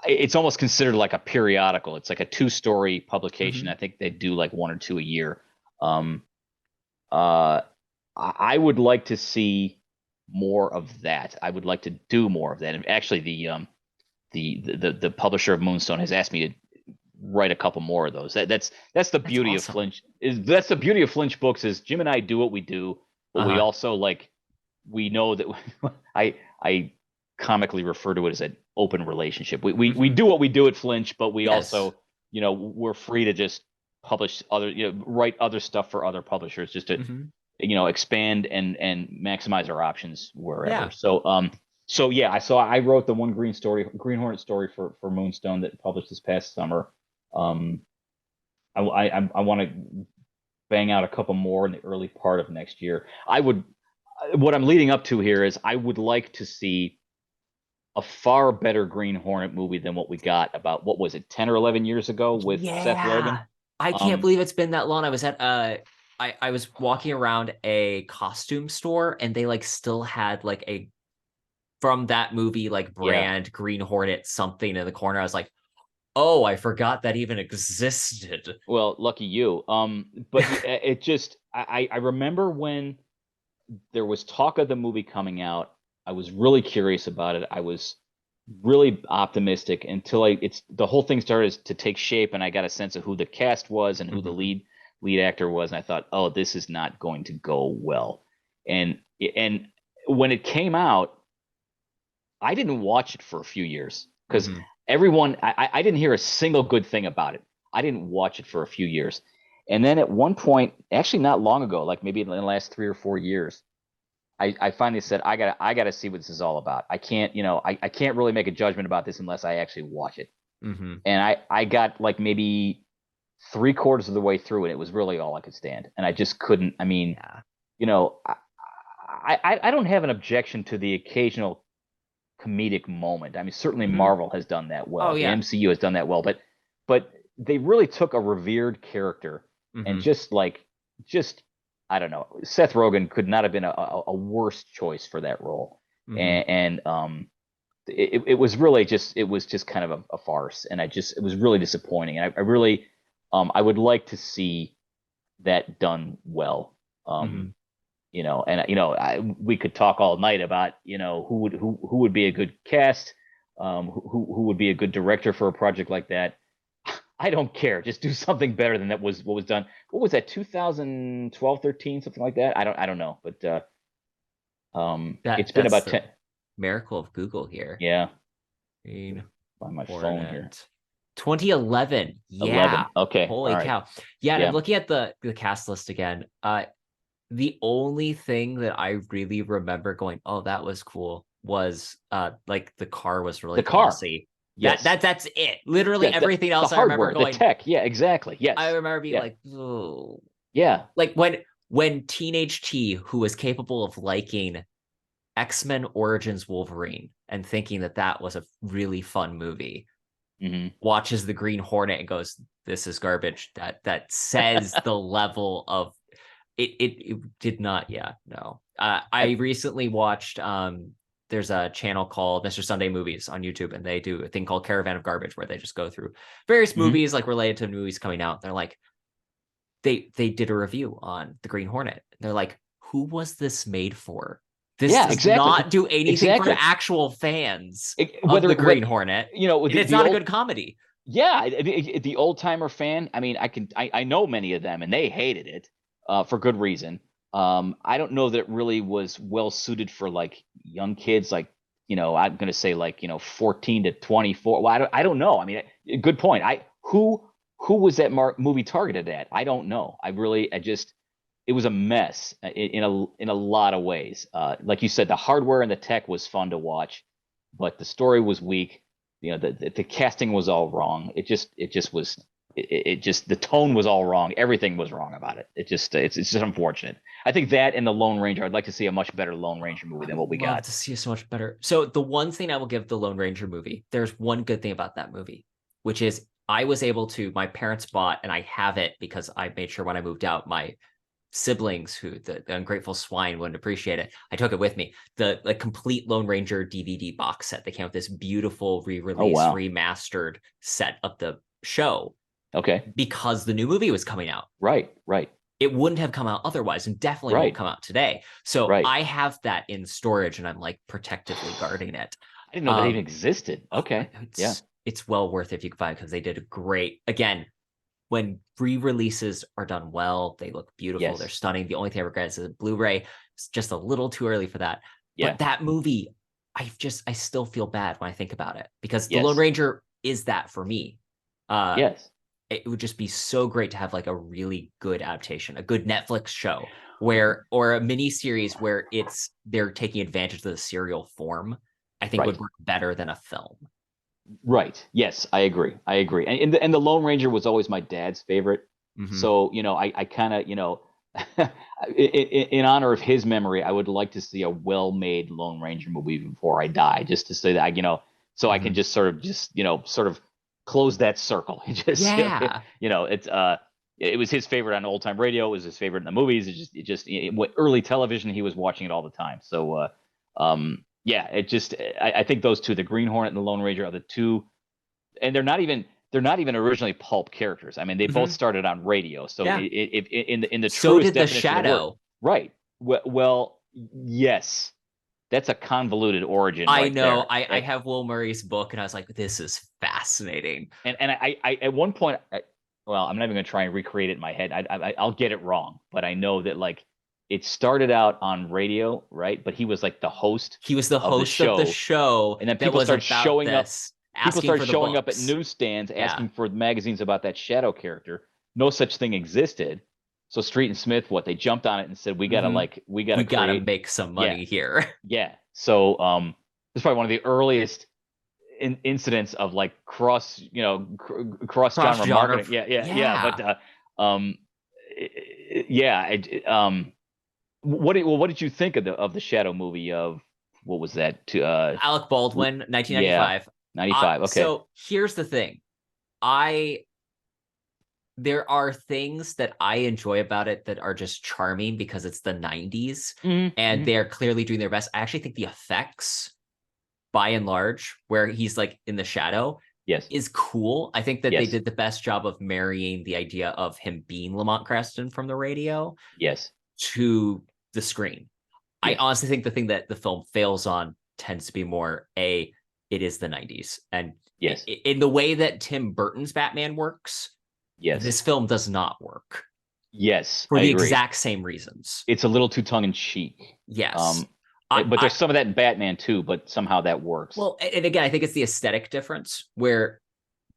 it's almost considered like a periodical. It's like a two-story publication. Hmm. I think they do like one or two a year. Um, uh, I would like to see more of that. I would like to do more of that. And actually, the publisher of Moonstone has asked me to write a couple more of those. That's the That's beauty of awesome. Flinch. That's the beauty of Flinch books is Jim and I do what we do, but we Uh-huh. also like we know that I comically refer to it as an open relationship. We Hmm. do what we do at Flinch, but we Yes. also, we're free to just publish other, write other stuff for other publishers just to, Hmm. expand and maximize our options wherever. Yeah. So yeah, I wrote the one Green Hornet story for Moonstone that published this past summer. Um, I want to bang out a couple more in the early part of next year. What I'm leading up to here is I would like to see a far better Green Hornet movie than what we got about, what was it, 10 or 11 years ago with Seth Rogen. Yeah. I can't Um, believe it's been that long. I was at I was walking around a costume store and they like still had like a from that movie like yeah. brand Green Hornet something in the corner. I was like, oh, I forgot that even existed. Well, lucky you. But it just, I remember when there was talk of the movie coming out. I was really curious about it. I was really optimistic until it's the whole thing started to take shape, and I got a sense of who the cast was and who the Hmm. lead actor was, and I thought, oh, this is not going to go well. And when it came out, I didn't watch it for a few years because Hmm. I didn't hear a single good thing about it. I didn't watch it for a few years. And then at one point, actually not long ago, like maybe in the last 3 or 4 years, I finally said, I gotta see what this is all about. I can't, I can't really make a judgment about this unless I actually watch it. Hmm. And I got like maybe three-quarters of the way through, and it was really all I could stand. And I just couldn't, I mean, Yeah. you know, I don't have an objection to the occasional comedic moment. I mean, certainly Hmm. Marvel has done that Oh well. The yeah. MCU has done that well, but they really took a revered character and Hmm. just I don't know. Seth Rogen could not have been a worse choice for that role. Hmm. And it was really just kind of a farce, and it was really disappointing. And I really I would like to see that done well. Hmm. We could talk all night about who would be a good cast, who would be a good director for a project like that. I don't care. Just do something better than that was what was done. What was that? 2012, 13, something like that. I don't know, but it's been That's about the 10. miracle of Google here. Yeah, Green on my phone here. Hornet. 2011. 11. Yeah. Okay, all Holy right. cow. Yeah, and I'm Yeah, looking at the cast list again. The only thing that I really remember going, oh, that was cool, was like the car was really the car. glossy. That Yes. that that's it. Literally Yeah, everything the else I remember hardware, the going, tech. Yeah, exactly. I Yes. remember being Yeah. like, oh, Yeah. like when Teenage T, who was capable of liking X-Men Origins Wolverine and thinking that that was a really fun movie, Hmm. watches the Green Hornet and goes, "This is garbage." That says the level of it did not. Yeah, no. I And recently watched. There's a channel called Mr. Sunday Movies on YouTube, and they do a thing called Caravan of Garbage, where they just go through various mhm. movies like related to movies coming out. They're like, they did a review on the Green Hornet. They're like, who was this made for? This Yeah, does exactly. not do anything for Exactly. actual fans of Whether the Green what Hornet, and it's the not a old good comedy. yeah, the old timer fan. I mean, I know many of them, and they hated it for good reason. I don't know that it really was well suited for like young kids, like I'm gonna say like 14 to 24. Well, I don't know. I mean, good point. Who was that movie targeted at? I don't know. I just it was a mess in a lot of ways. Like you said, the hardware and the tech was fun to watch, but the story was weak. The casting was all wrong. It just was it just, the tone was all wrong. Everything was wrong about it. It just it's just unfortunate. I think that and the Lone Ranger. I'd like to see a much better Lone Ranger movie than what we Love got. to see so much better. So the one thing I will give the Lone Ranger movie, there's one good thing about that movie, which is I was able to, my parents bought, and I have it because I made sure when I moved out, my siblings, who the ungrateful swine wouldn't appreciate it, I took it with me. The complete Lone Ranger DVD box set. They came with this beautiful re-release, remastered set of the show. Okay. Because the new movie was coming out. Right. It wouldn't have come out otherwise, and definitely won't come out today. So I have that in storage, and I'm like protectively guarding it. I didn't know that even existed. Okay. It's well worth it if you can find it, because they did a great, again, when re-releases are done well, they look beautiful. They're stunning. The only thing I regret is the Blu-ray. It's just a little too early for that. But that movie, I still feel bad when I think about it, because the Lone Ranger is that for me. It would just be so great to have like a really good adaptation, a good Netflix show or a mini series where they're taking advantage of the serial form. I think would work better than a film. Right. Yes, I agree. And the Lone Ranger was always my dad's favorite. Mm-hmm. So, I kind of, in honor of his memory, I would like to see a well-made Lone Ranger movie before I die, just to say that, so I can just sort of close that circle. Just, it was his favorite on old time radio. It was his favorite in the movies. Early television, he was watching it all the time. So, I think those two, the Green Hornet and the Lone Ranger, are the two, and they're not even originally pulp characters. I mean, they both started on radio. So in the so truest did the definition Shadow. of the word, right? Well, yes. That's a convoluted origin. I know. I have Will Murray's book, and I was like, this is fascinating. And I at one point, I'm not even going to try and recreate it in my head. I'll get it wrong, but I know that like it started out on radio, right? But he was like the host. He was the host of the show, and then people started showing up. People started showing up at newsstands asking for magazines about that Shadow character. No such thing existed. So Street and Smith, they jumped on it and said, we gotta make some money here. Yeah. So this is probably one of the earliest incidents of like cross genre marketing. Yeah. What did you think of the Shadow movie of, what was that? Alec Baldwin, 1995. 95. Okay. So here's the thing. There are things that I enjoy about it that are just charming because it's the 90s and they're clearly doing their best. I actually think the effects, by and large, where he's like in the shadow, is cool. I think that they did the best job of marrying the idea of him being Lamont Cranston from the radio to the screen. I honestly think the thing that the film fails on tends to be more it is the 90s. And in the way that Tim Burton's Batman works, this film does not work. For the exact same reasons. It's a little too tongue-in-cheek. Yes. But there's some of that in Batman too, but somehow that works. Well, and again, I think it's the aesthetic difference where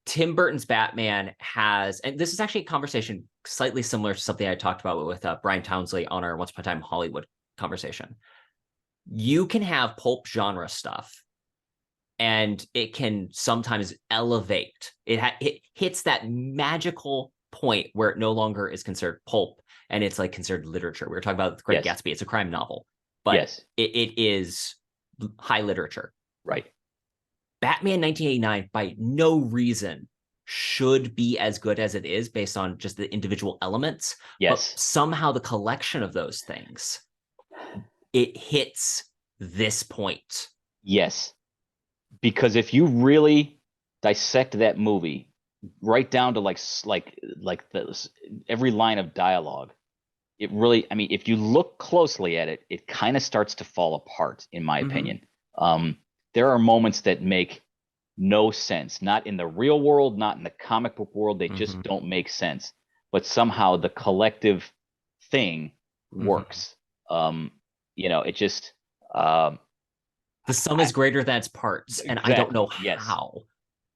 Tim Burton's Batman has, and this is actually a conversation slightly similar to something I talked about with Brian Townsley on our Once Upon a Time Hollywood conversation. You can have pulp genre stuff, and it can sometimes elevate. It hits that magical point where it no longer is considered pulp, and it's like considered literature. We were talking about The Great Gatsby. It's a crime novel, but it is high literature. Right. Batman 1989 by no reason should be as good as it is based on just the individual elements. But somehow the collection of those things, it hits this point. Yes. Because if you really dissect that movie right down to like every line of dialogue, it really, I mean, if you look closely at it, it kind of starts to fall apart, in my opinion. There are moments that make no sense, not in the real world, not in the comic book world. They just don't make sense. But somehow the collective thing works. It just the sum is greater than its parts, and I don't know how.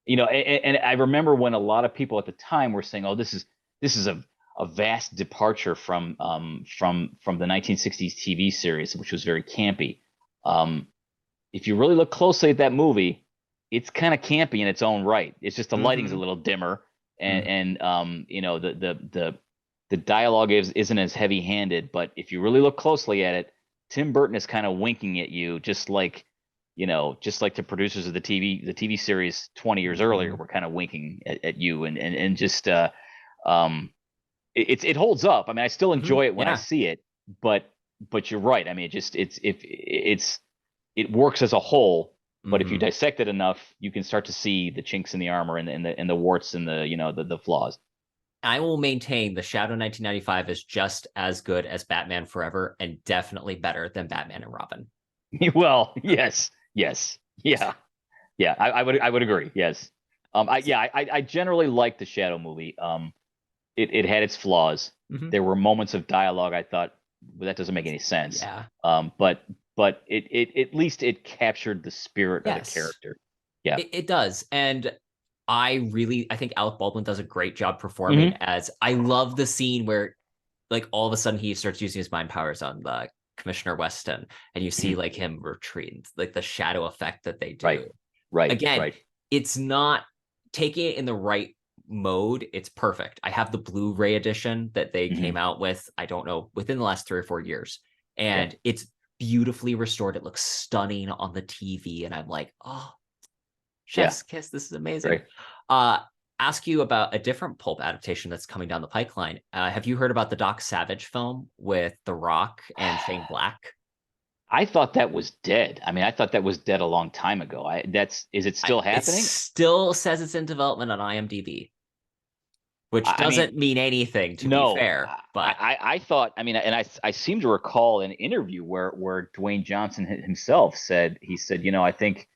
And I remember when a lot of people at the time were saying, "Oh, this is a vast departure from the 1960s TV series, which was very campy." If you really look closely at that movie, it's kind of campy in its own right. It's just the lighting's a little dimmer, you know, the dialogue isn't as heavy-handed, but if you really look closely at it, Tim Burton is kind of winking at you, just like, you know, just like the producers of the TV series 20 years earlier were kind of winking at you, and just it holds up. I mean, I still enjoy it when I see it, but you're right. I mean, it works as a whole, but if you dissect it enough, you can start to see the chinks in the armor and the warts and the, you know, the flaws. I will maintain The Shadow 1995 is just as good as Batman Forever and definitely better than Batman and Robin. Well, yes, yeah. I would agree. Yes. I generally like the Shadow movie. It had its flaws. There were moments of dialogue I thought, well, that doesn't make any sense. Yeah. But it at least it captured the spirit of the character. Yeah. It does. And I think Alec Baldwin does a great job performing as I love the scene where like all of a sudden he starts using his mind powers on the Commissioner Weston and you see like him retreat, like the shadow effect that they do. Right. Again, it's not taking it in the right mode. It's perfect. I have the Blu-ray edition that they came out with, I don't know, within the last 3 or 4 years. And it's beautifully restored. It looks stunning on the TV. And I'm like, oh, chef's kiss. This is amazing. Ask you about a different pulp adaptation that's coming down the pipeline. Have you heard about the Doc Savage film with The Rock and Shane Black? I thought that was dead. I mean, I thought that was dead a long time ago. Is it still happening? It still says it's in development on IMDb, which doesn't mean anything, to be fair. But I thought, I mean, and I seem to recall an interview where Dwayne Johnson himself said, you know, I think,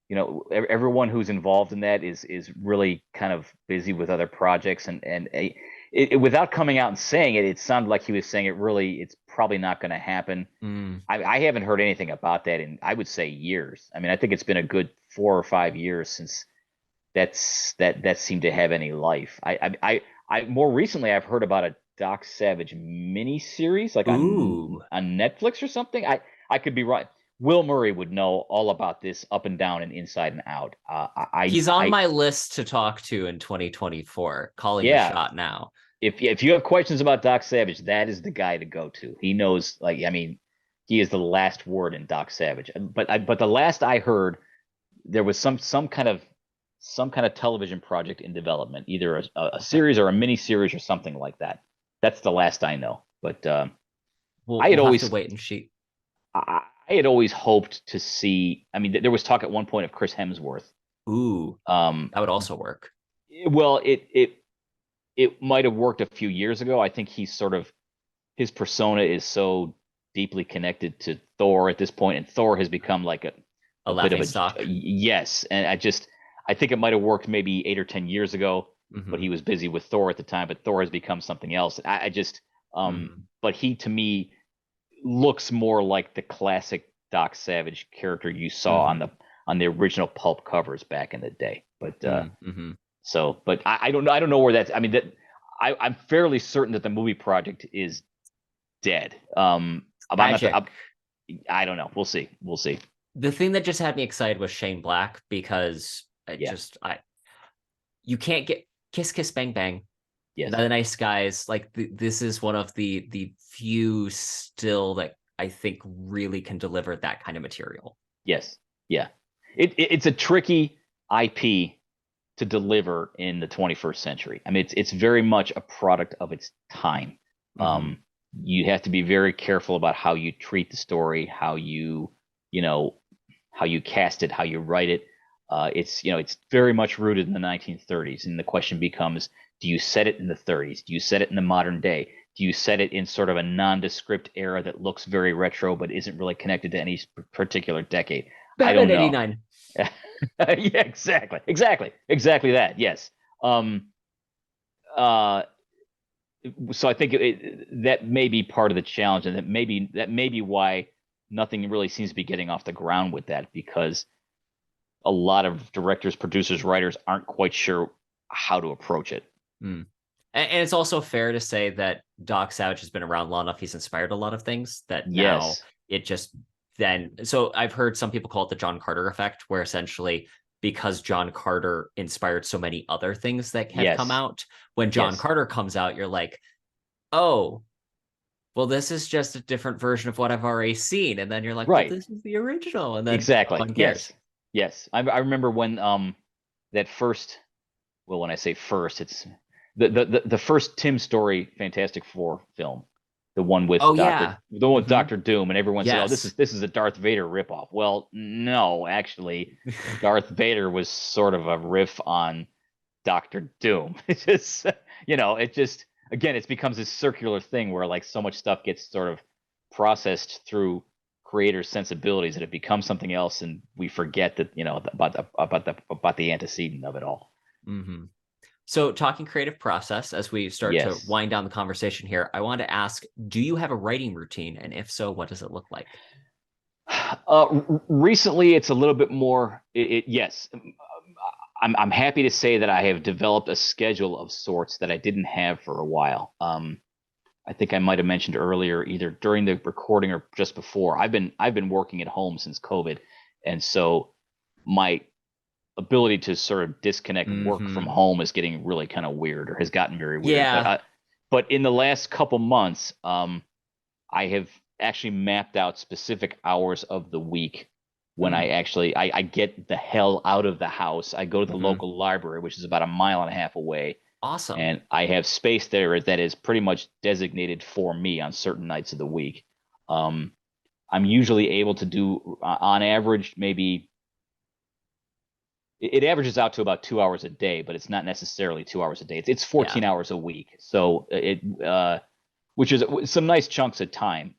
you know, everyone who's involved in that is really kind of busy with other projects, and without coming out and saying it, it sounded like he was saying it's probably not going to happen. I haven't heard anything about that in, I would say, years. I mean, I think it's been a good 4 or 5 years since that seemed to have any life. I more recently I've heard about a Doc Savage mini series like on Netflix or something. I could be right. Will Murray would know all about this up and down and inside and out. He's on my list to talk to in 2024. Calling the shot now. If you have questions about Doc Savage, that is the guy to go to. He knows. Like, I mean, he is the last word in Doc Savage. But the last I heard, there was some kind of television project in development, either a series or a mini series or something like that. That's the last I know. But I had always have to wait and see. I had always hoped to see. I mean, there was talk at one point of Chris Hemsworth. That would also work. Well, it might have worked a few years ago. I think his persona is so deeply connected to Thor at this point, and Thor has become like a bit of a stock. Yes, and I think it might have worked maybe 8 or 10 years ago, but he was busy with Thor at the time. But Thor has become something else. But he, to me, looks more like the classic Doc Savage character you saw on the original pulp covers back in the day. But but I don't know where that's. I mean, I'm fairly certain that the movie project is dead. I don't know. We'll see. The thing that just had me excited was Shane Black, because you can't get Kiss Kiss Bang Bang. Yes. The Nice Guys, like this is one of the few still that I think really can deliver that kind of material. Yes. Yeah. It's a tricky IP to deliver in the 21st century. I mean, it's very much a product of its time. You have to be very careful about how you treat the story, how you cast it, how you write it. It's very much rooted in the 1930s, and the question becomes: do you set it in the 30s? Do you set it in the modern day? Do you set it in sort of a nondescript era that looks very retro but isn't really connected to any particular decade? I don't know. 89. Yeah, exactly that. Yes. So I think that may be part of the challenge, and that may be why nothing really seems to be getting off the ground with that, because a lot of directors, producers, writers aren't quite sure how to approach it. And it's also fair to say that Doc Savage has been around long enough. He's inspired a lot of things that now it just then. So I've heard some people call it the John Carter effect, where essentially because John Carter inspired so many other things that have come out. When John Carter comes out, you're like, oh, well, this is just a different version of what I've already seen. And then you're like, well, this is the original. And then exactly. no one cares. Yes. I remember when that first, well, when I say first, it's the first Tim Story Fantastic Four film, the one with Dr. Doom, and everyone said, oh, this is a Darth Vader ripoff. Well, no, actually, Darth Vader was sort of a riff on Dr. Doom. It just, again, it becomes this circular thing where like so much stuff gets sort of processed through creators' sensibilities that it becomes something else, and we forget that about the antecedent of it all. Mm-hmm. So, talking creative process, as we start to wind down the conversation here, I want to ask: do you have a writing routine, and if so, what does it look like? Recently, it's a little bit more. Yes, I'm happy to say that I have developed a schedule of sorts that I didn't have for a while. I think I might have mentioned earlier, either during the recording or just before. I've been working at home since COVID, and so my ability to sort of disconnect work from home is getting really kind of weird, or has gotten very weird. Yeah. But in the last couple months, I have actually mapped out specific hours of the week when I get the hell out of the house. I go to the local library, which is about 1.5 miles away. Awesome. And I have space there that is pretty much designated for me on certain nights of the week. I'm usually able to do, on average, maybe it averages out to about 2 hours a day, but it's not necessarily 2 hours a day. It's 14 hours a week. So which is some nice chunks of time.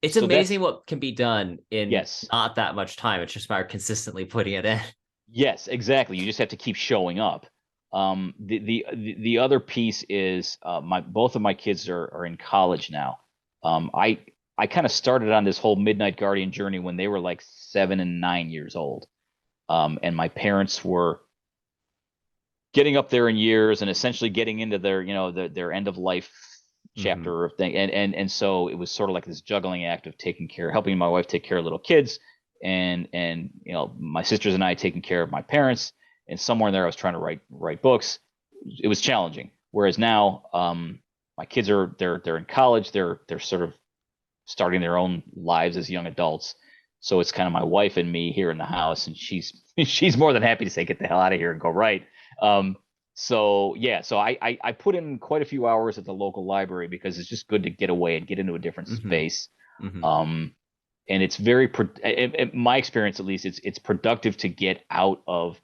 It's amazing what can be done in not that much time. It's just a matter of consistently putting it in. Yes, exactly. You just have to keep showing up. The other piece is both of my kids are in college now. I kind of started on this whole Midnight Guardian journey when they were like 7 and 9 years old. And my parents were getting up there in years and essentially getting into their, their end of life chapter of thing. And so it was sort of like this juggling act of helping my wife take care of little kids, and my sisters and I taking care of my parents. And somewhere in there, I was trying to write books. It was challenging. Whereas now, my kids they're in college. They're sort of starting their own lives as young adults. So it's kind of my wife and me here in the house, and she's more than happy to say, get the hell out of here and go write. So I put in quite a few hours at the local library because it's just good to get away and get into a different space. And it's very, in my experience at least, it's productive to get out of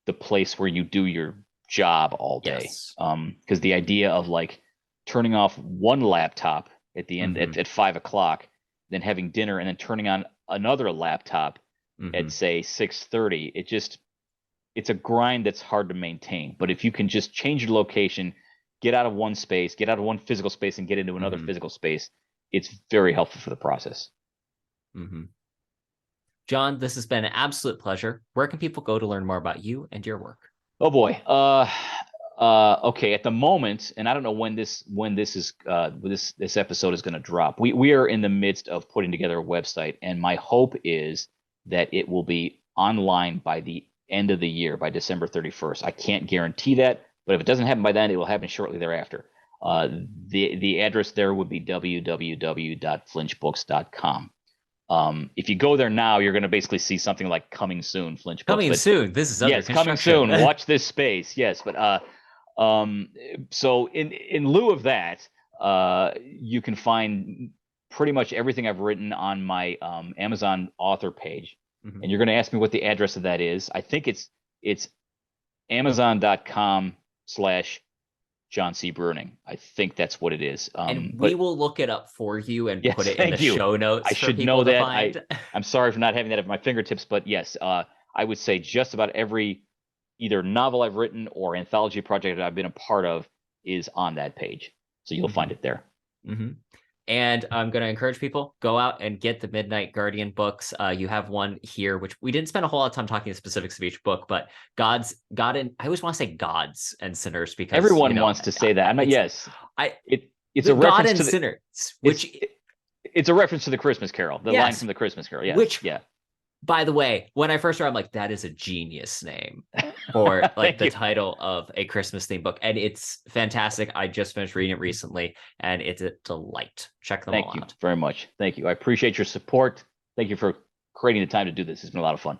the place where you do your job all day. Because the idea of like turning off one laptop at the end at 5 o'clock, then having dinner, and then turning on another laptop at say 6:30, it's a grind that's hard to maintain. But if you can just change your location, get out of one physical space and get into another physical space, it's very helpful for the process. John, this has been an absolute pleasure. Where can people go to learn more about you and your work? Oh boy. Okay. At the moment, and I don't know when this episode is going to drop. We are in the midst of putting together a website, and my hope is that it will be online by the end of the year, by December 31st. I can't guarantee that, but if it doesn't happen by then, it will happen shortly thereafter. The address there would be www.flinchbooks.com. If you go there now, you're going to basically see something like "Coming Soon," Flinch Books. Coming soon. This is under coming soon. Watch this space. Yes, but so in lieu of that, you can find pretty much everything I've written on my Amazon author page. And you're going to ask me what the address of that is. I think it's Amazon.com/John C. Bruening. I think that's what it is. And we will look it up for you and put it in the show notes. I should know that. I'm sorry for not having that at my fingertips, but yes, I would say just about every either novel I've written or anthology project that I've been a part of is on that page. So you'll find it there. And I'm going to encourage people, go out and get the Midnight Guardian books. You have one here, which we didn't spend a whole lot of time talking the specifics of each book, but I always want to say gods and sinners because everyone wants to say that. It's a God reference and to sinners, which it's a reference to the Christmas Carol, the line from the Christmas Carol. Yes. By the way, when I first read, I'm like, that is a genius name for like the title of a Christmas themed book. And it's fantastic. I just finished reading it recently and it's a delight. Check them all out. Thank you very much. Thank you. I appreciate your support. Thank you for creating the time to do this. It's been a lot of fun.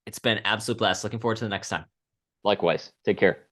It's been an absolute blast. Looking forward to the next time. Likewise. Take care.